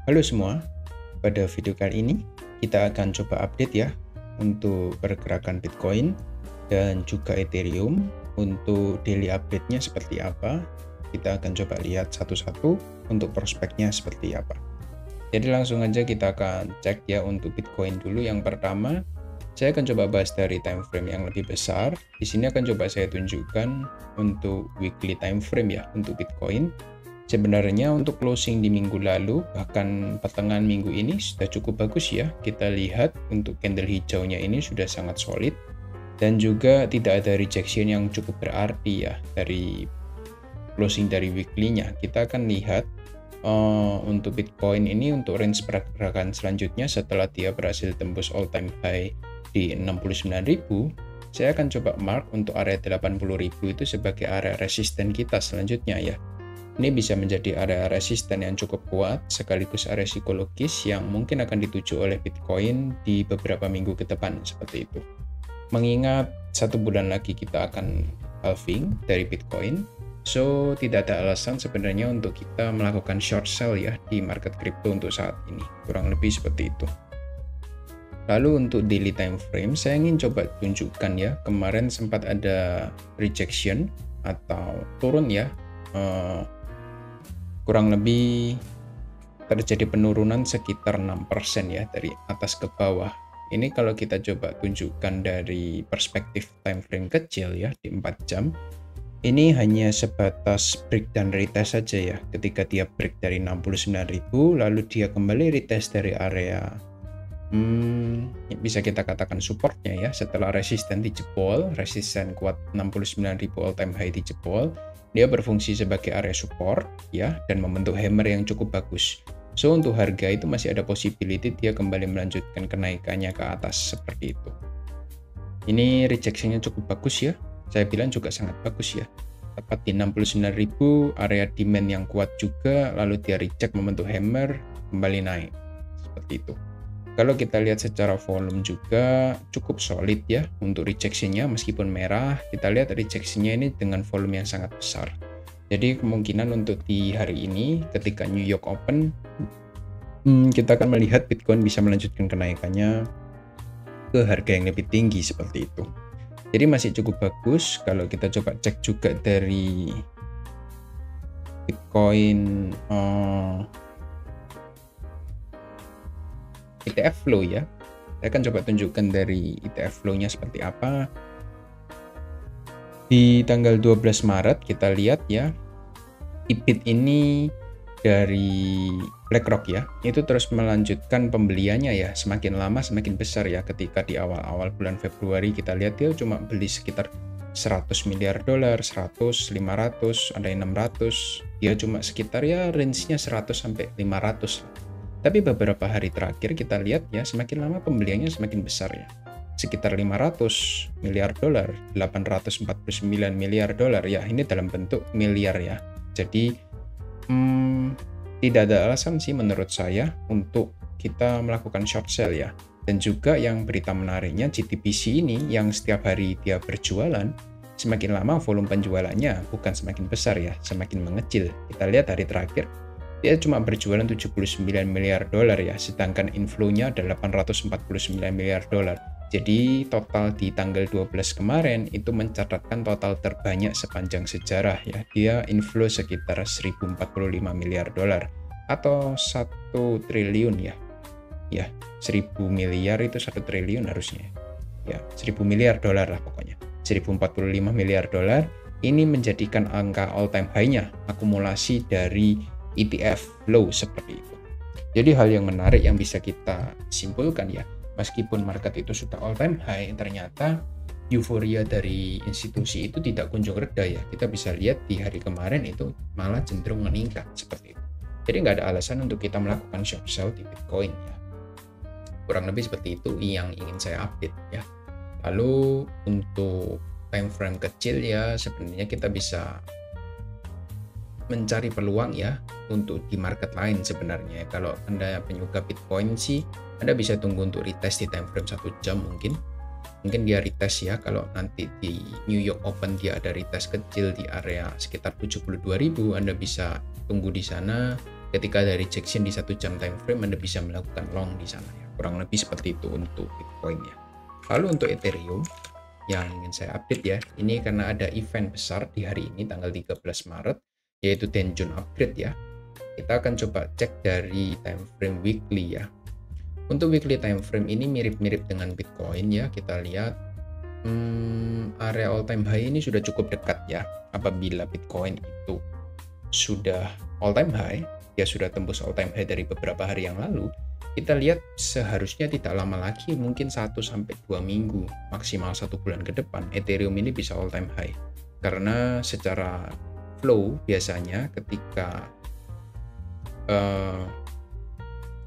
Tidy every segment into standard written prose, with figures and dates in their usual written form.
Halo semua, pada video kali ini kita akan coba update ya untuk pergerakan Bitcoin dan juga Ethereum. Untuk daily update-nya seperti apa, kita akan coba lihat satu-satu untuk prospeknya seperti apa. Jadi langsung aja kita akan cek ya untuk Bitcoin dulu. Yang pertama, saya akan coba bahas dari time frame yang lebih besar. Di sini akan coba saya tunjukkan untuk weekly time frame ya untuk Bitcoin. Sebenarnya untuk closing di minggu lalu, bahkan pertengahan minggu ini sudah cukup bagus ya. Kita lihat untuk candle hijaunya ini sudah sangat solid. Dan juga tidak ada rejection yang cukup berarti ya dari closing dari weekly-nya. Kita akan lihat untuk Bitcoin ini untuk range pergerakan selanjutnya setelah dia berhasil tembus all time high di 69.000. Saya akan coba mark untuk area 80.000 itu sebagai area resisten kita selanjutnya ya. Ini bisa menjadi area resisten yang cukup kuat sekaligus area psikologis yang mungkin akan dituju oleh Bitcoin di beberapa minggu ke depan seperti itu. Mengingat 1 bulan lagi kita akan halving dari Bitcoin, so tidak ada alasan sebenarnya untuk kita melakukan short sell ya di market crypto untuk saat ini. Kurang lebih seperti itu. Lalu untuk daily time frame, saya ingin coba tunjukkan ya, kemarin sempat ada rejection atau turun ya, kurang lebih terjadi penurunan sekitar 6% ya dari atas ke bawah. Ini kalau kita coba tunjukkan dari perspektif time frame kecil ya di 4 jam, ini hanya sebatas break dan retest saja ya. Ketika dia break dari 69.000 lalu dia kembali retest dari area bisa kita katakan supportnya ya, setelah resisten dijebol, resisten kuat 69.000 all time high dijebol, dia berfungsi sebagai area support ya dan membentuk hammer yang cukup bagus. So untuk harga itu masih ada possibility dia kembali melanjutkan kenaikannya ke atas seperti itu. Ini rejectionnya cukup bagus ya, saya bilang juga sangat bagus ya. Tepat di 69.000 area demand yang kuat juga, lalu dia reject membentuk hammer kembali naik seperti itu. Kalau kita lihat secara volume juga cukup solid ya untuk rejectionnya, meskipun merah, kita lihat rejectionnya ini dengan volume yang sangat besar. Jadi kemungkinan untuk di hari ini ketika New York Open, kita akan melihat Bitcoin bisa melanjutkan kenaikannya ke harga yang lebih tinggi seperti itu. Jadi masih cukup bagus. Kalau kita coba cek juga dari Bitcoin ETF flow ya, saya akan coba tunjukkan dari ETF flow-nya seperti apa. Di tanggal 12 Maret kita lihat ya, EBIT ini dari BlackRock ya, itu terus melanjutkan pembeliannya ya, semakin lama semakin besar ya. Ketika di awal-awal bulan Februari kita lihat dia cuma beli sekitar 100 miliar dolar, 100, 500, ada yang 600, dia cuma sekitar ya range-nya 100 sampai 500 lah. Tapi beberapa hari terakhir kita lihat ya, semakin lama pembeliannya semakin besar ya. Sekitar 500 miliar dolar, 849 miliar dolar ya, ini dalam bentuk miliar ya. Jadi tidak ada alasan sih menurut saya untuk kita melakukan short sell ya. Dan juga yang berita menariknya GTBC ini yang setiap hari dia berjualan, semakin lama volume penjualannya bukan semakin besar ya, semakin mengecil. Kita lihat hari terakhir dia cuma berjualan 79 miliar dolar ya, sedangkan inflow-nya ada 849 miliar dolar. Jadi total di tanggal 12 kemarin itu mencatatkan total terbanyak sepanjang sejarah ya. Dia inflow sekitar 1045 miliar dolar atau 1 triliun ya. Ya, 1000 miliar itu 1 triliun harusnya. Ya, 1000 miliar dolar lah pokoknya. 1045 miliar dolar ini menjadikan angka all time high-nya akumulasi dari ETF flow seperti itu. Jadi hal yang menarik yang bisa kita simpulkan ya, meskipun market itu sudah all time high, ternyata euforia dari institusi itu tidak kunjung reda ya. Kita bisa lihat di hari kemarin itu malah cenderung meningkat seperti itu. Jadi nggak ada alasan untuk kita melakukan short sell di Bitcoin ya. Kurang lebih seperti itu yang ingin saya update ya. Lalu untuk time frame kecil ya, sebenarnya kita bisa mencari peluang ya untuk di market lain sebenarnya. Kalau Anda penyuka Bitcoin sih, Anda bisa tunggu untuk retest di time frame 1 jam mungkin dia retest ya. Kalau nanti di New York Open dia ada retest kecil di area sekitar 72.000, Anda bisa tunggu di sana ketika ada rejection di 1 jam time frame, Anda bisa melakukan long di sana ya. Kurang lebih seperti itu untuk Bitcoin ya. Lalu untuk Ethereum yang ingin saya update ya, ini karena ada event besar di hari ini tanggal 13 Maret, yaitu Denjun Upgrade ya. Kita akan coba cek dari time frame weekly ya. Untuk weekly time frame ini mirip-mirip dengan Bitcoin ya. Kita lihat area all time high ini sudah cukup dekat ya. Apabila Bitcoin itu sudah all time high, dia sudah tembus all time high dari beberapa hari yang lalu, kita lihat seharusnya tidak lama lagi, mungkin 1-2 minggu, maksimal 1 bulan ke depan, Ethereum ini bisa all time high. Karena secara flow biasanya ketika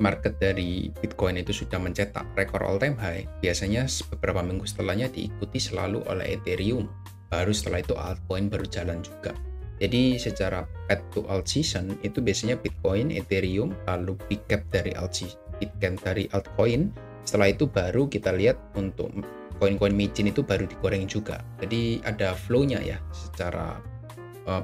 market dari Bitcoin itu sudah mencetak rekor all time high, biasanya beberapa minggu setelahnya diikuti selalu oleh Ethereum. Baru setelah itu altcoin baru jalan juga. Jadi secara path to alt season itu biasanya Bitcoin, Ethereum, lalu big cap dari altcoin. Setelah itu baru kita lihat untuk koin-koin micin itu baru digoreng juga. Jadi ada flow-nya ya, secara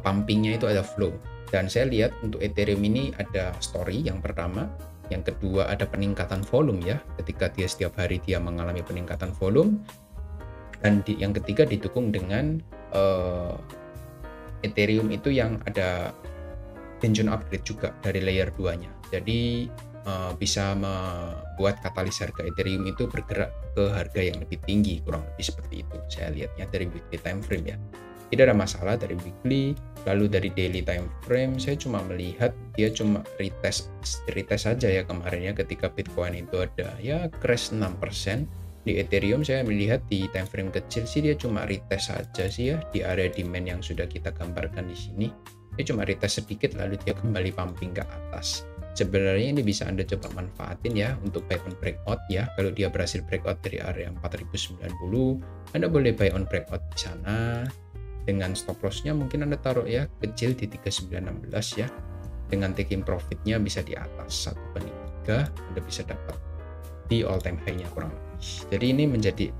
pumping-nya itu ada flow. Dan saya lihat untuk Ethereum ini ada story yang pertama, yang kedua ada peningkatan volume ya, ketika dia setiap hari dia mengalami peningkatan volume, dan yang ketiga didukung dengan Ethereum itu yang ada Denjun Upgrade juga dari layer 2-nya. Jadi bisa membuat katalis harga Ethereum itu bergerak ke harga yang lebih tinggi, kurang lebih seperti itu saya lihatnya dari weekly time frame ya. Tidak ada masalah dari weekly. Lalu dari daily time frame saya cuma melihat dia cuma retest saja ya kemarin ya, ketika Bitcoin itu ada ya crash 6%. Di Ethereum saya melihat di time frame kecil sih dia cuma retest saja sih ya, di area demand yang sudah kita gambarkan di sini. Dia cuma retest sedikit lalu dia kembali pumping ke atas. Sebenarnya ini bisa Anda coba manfaatin ya untuk buy on breakout ya. Kalau dia berhasil breakout dari area 4090, Anda boleh buy on breakout di sana. Dengan stop loss-nya mungkin Anda taruh ya kecil di 3916 ya. Dengan taking profit-nya bisa di atas 1/3, Anda bisa dapat di all time high-nya kurang lebih. Jadi ini menjadi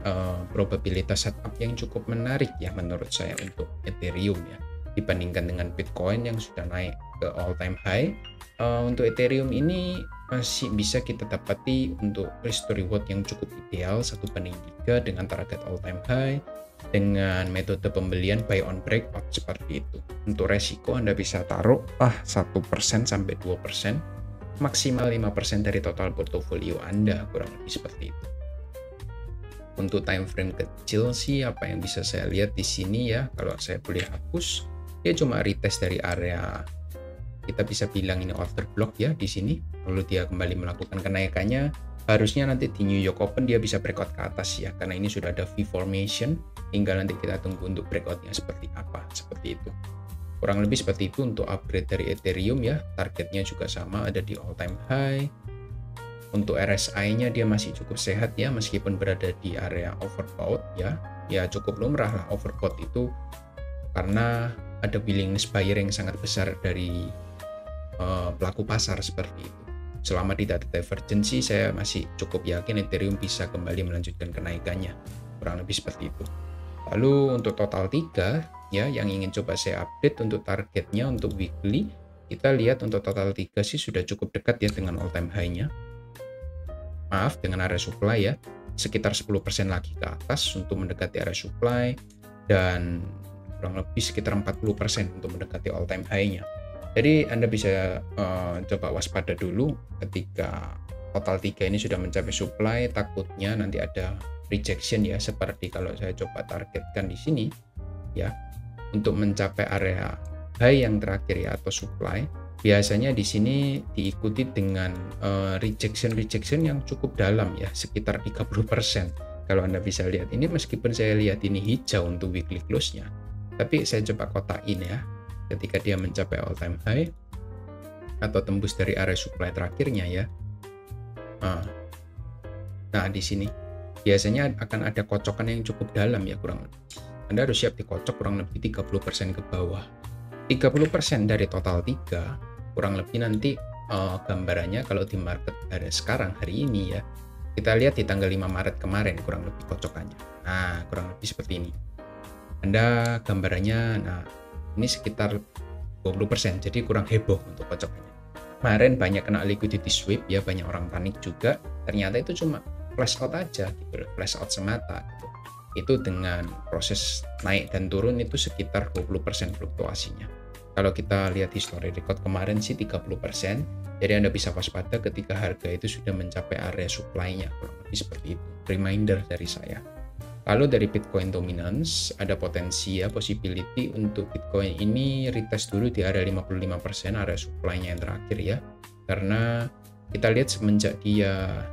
probabilitas setup yang cukup menarik ya menurut saya untuk Ethereum ya, dibandingkan dengan Bitcoin yang sudah naik ke all time high. Untuk Ethereum ini masih bisa kita dapati untuk risk to reward yang cukup ideal 1/3 dengan target all time high, dengan metode pembelian buy on breakout seperti itu. Untuk resiko Anda bisa taruh 1% sampai 2%, maksimal 5% dari total portofolio Anda, kurang lebih seperti itu. Untuk time frame kecil sih apa yang bisa saya lihat di sini ya, kalau saya boleh hapus, dia cuma retest dari area, kita bisa bilang ini order block ya di sini, lalu dia kembali melakukan kenaikannya. Harusnya nanti di New York Open dia bisa breakout ke atas ya, karena ini sudah ada V formation, tinggal nanti kita tunggu untuk breakoutnya seperti apa, seperti itu. Kurang lebih seperti itu untuk upgrade dari Ethereum ya, targetnya juga sama ada di all time high. Untuk RSI-nya dia masih cukup sehat ya, meskipun berada di area overbought ya. Ya cukup lumrah lah overbought itu, karena ada willingness buyer yang sangat besar dari pelaku pasar seperti itu. Selama tidak ada divergensi, saya masih cukup yakin Ethereum bisa kembali melanjutkan kenaikannya. Kurang lebih seperti itu. Lalu untuk total 3 ya, yang ingin coba saya update untuk targetnya untuk weekly, kita lihat untuk total 3 sih sudah cukup dekat ya dengan all time high-nya. Maaf, dengan area supply ya, sekitar 10% lagi ke atas untuk mendekati area supply, dan kurang lebih sekitar 40% untuk mendekati all time high-nya. Jadi Anda bisa coba waspada dulu ketika total 3 ini sudah mencapai supply, takutnya nanti ada rejection ya, seperti kalau saya coba targetkan di sini ya, untuk mencapai area high yang terakhir ya atau supply. Biasanya di sini diikuti dengan rejection yang cukup dalam ya, sekitar 30%. Kalau Anda bisa lihat ini, meskipun saya lihat ini hijau untuk weekly close-nya, tapi saya coba kotakin ya, ketika dia mencapai all time high atau tembus dari area supply terakhirnya ya. Nah di sini biasanya akan ada kocokan yang cukup dalam ya, kurang lebih. Anda harus siap dikocok kurang lebih 30% ke bawah. 30% dari total 3 kurang lebih nanti gambarannya kalau di market ada sekarang hari ini ya, kita lihat di tanggal 5 Maret kemarin kurang lebih kocokannya. Nah kurang lebih seperti ini Anda gambarannya. Nah ini sekitar 20%, jadi kurang heboh untuk kocokannya. kemarin banyak kena liquidity sweep ya, banyak orang panik juga. Ternyata itu cuma flash out aja gitu, flash out semata gitu. Itu dengan proses naik dan turun itu sekitar 20% fluktuasinya. Kalau kita lihat history record kemarin sih 30%, jadi Anda bisa waspada ketika harga itu sudah mencapai area supply-nya, kurang lebih seperti itu. Reminder dari saya. Lalu dari Bitcoin dominance, ada potensi ya, possibility untuk Bitcoin ini retest dulu di area 55%, area supply-nya yang terakhir ya. Karena kita lihat semenjak dia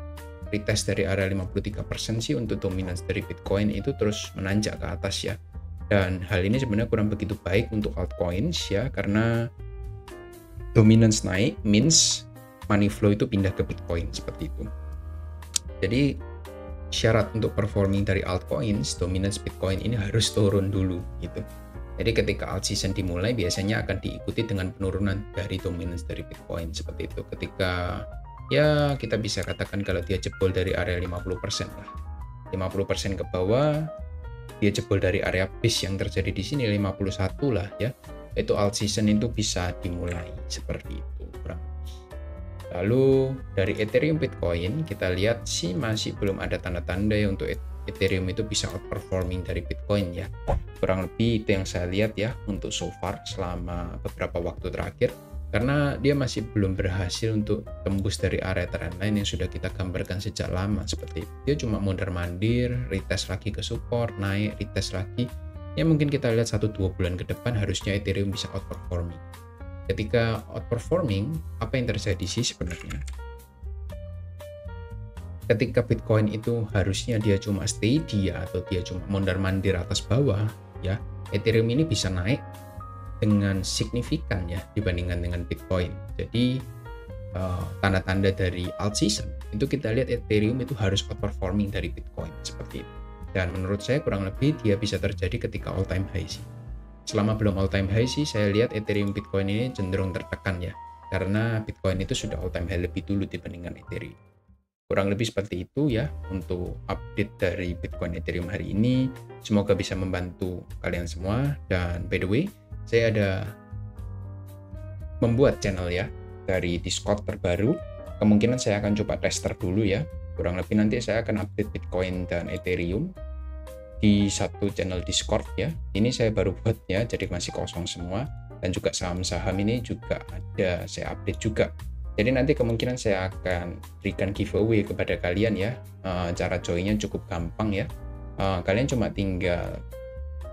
retest dari area 53% sih untuk dominance dari Bitcoin itu terus menanjak ke atas ya. Dan hal ini sebenarnya kurang begitu baik untuk altcoins ya, karena dominance naik means money flow itu pindah ke Bitcoin seperti itu. Jadi syarat untuk performing dari altcoins, dominance Bitcoin ini harus turun dulu gitu. Jadi ketika alt season dimulai biasanya akan diikuti dengan penurunan dari dominance dari Bitcoin seperti itu. Ketika ya kita bisa katakan kalau dia jebol dari area 50% lah. 50% ke bawah, dia jebol dari area base yang terjadi di sini 51 lah ya. Itu alt season itu bisa dimulai seperti itu kurang. Lalu dari Ethereum Bitcoin kita lihat sih masih belum ada tanda-tanda ya untuk Ethereum itu bisa outperforming dari Bitcoin ya. Kurang lebih itu yang saya lihat ya untuk so far selama beberapa waktu terakhir, karena dia masih belum berhasil untuk tembus dari area trendline yang sudah kita gambarkan sejak lama seperti itu. Dia cuma mondar-mandir, retest lagi ke support, naik, retest lagi. Ya mungkin kita lihat 1-2 bulan ke depan harusnya Ethereum bisa outperforming. Ketika outperforming, apa yang terjadi sih sebenarnya? Ketika Bitcoin itu harusnya dia cuma steady atau dia cuma mondar-mandir atas bawah, ya Ethereum ini bisa naik dengan signifikan ya dibandingkan dengan Bitcoin. Jadi tanda-tanda dari alt season itu kita lihat Ethereum itu harus outperforming dari Bitcoin seperti itu. Dan menurut saya kurang lebih dia bisa terjadi ketika all time high sih. Selama belum all time high sih saya lihat Ethereum Bitcoin ini cenderung tertekan ya, karena Bitcoin itu sudah all time high lebih dulu dibandingkan Ethereum. Kurang lebih seperti itu ya untuk update dari Bitcoin Ethereum hari ini. Semoga bisa membantu kalian semua. Dan by the way, saya ada membuat channel ya dari Discord terbaru. Kemungkinan saya akan coba tester dulu ya. Kurang lebih nanti saya akan update Bitcoin dan Ethereum di satu channel Discord ya. Ini saya baru buat ya, jadi masih kosong semua. Dan juga saham-saham ini juga ada saya update juga. Jadi nanti kemungkinan saya akan berikan giveaway kepada kalian ya. Cara joinnya cukup gampang ya. Kalian cuma tinggal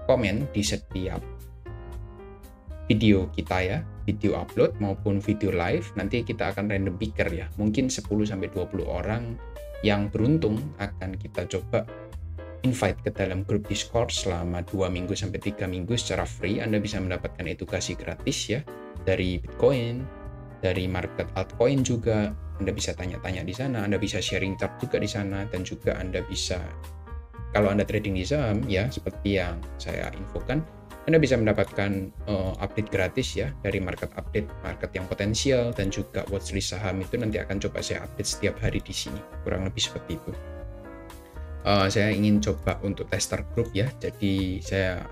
komen di setiap video kita ya, video upload maupun video live. Nanti kita akan random picker ya. Mungkin 10-20 orang yang beruntung akan kita coba invite ke dalam grup Discord selama 2 minggu sampai 3 minggu secara free. Anda bisa mendapatkan edukasi gratis ya dari Bitcoin, dari market altcoin juga. Anda bisa tanya-tanya di sana, Anda bisa sharing chart juga di sana, dan juga Anda bisa, kalau Anda trading di saham ya seperti yang saya infokan, Anda bisa mendapatkan update gratis ya dari market update, market yang potensial, dan juga watchlist saham itu nanti akan coba saya update setiap hari di sini. Kurang lebih seperti itu. Saya ingin coba untuk tester group ya, jadi saya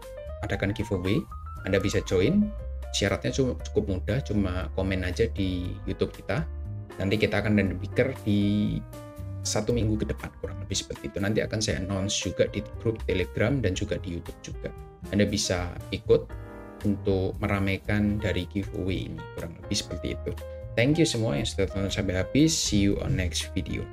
adakan giveaway. Anda bisa join, syaratnya cukup mudah, cuma komen aja di YouTube kita. Nanti kita akan random picker di 1 minggu ke depan, kurang lebih seperti itu. Nanti akan saya announce juga di grup Telegram dan juga di YouTube juga. Anda bisa ikut untuk meramaikan dari giveaway ini, kurang lebih seperti itu. Thank you semua yang sudah tonton sampai habis. See you on next video.